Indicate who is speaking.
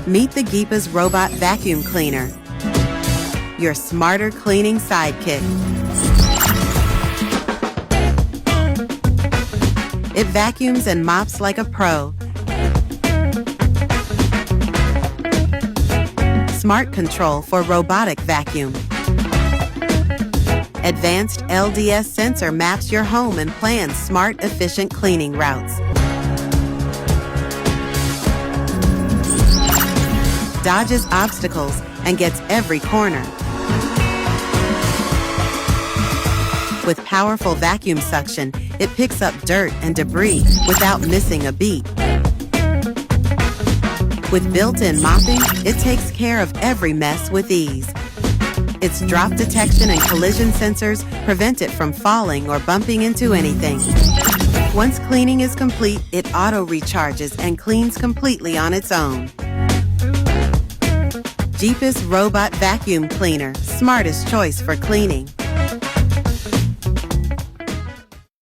Speaker 1: Meet the Geepas Robot Vacuum Cleaner, your smarter cleaning sidekick. It vacuums and mops like a pro. Smart control for robotic vacuum. Advanced LDS sensor maps your home and plans smart, efficient cleaning routes. Dodges obstacles and gets every corner. With powerful vacuum suction, it picks up dirt and debris without missing a beat. With built-in mopping, it takes care of every mess with ease. Its drop detection and collision sensors prevent it from falling or bumping into anything. Once cleaning is complete, it auto-recharges and cleans completely on its own. Geepas Robot Vacuum Cleaner, smartest choice for cleaning.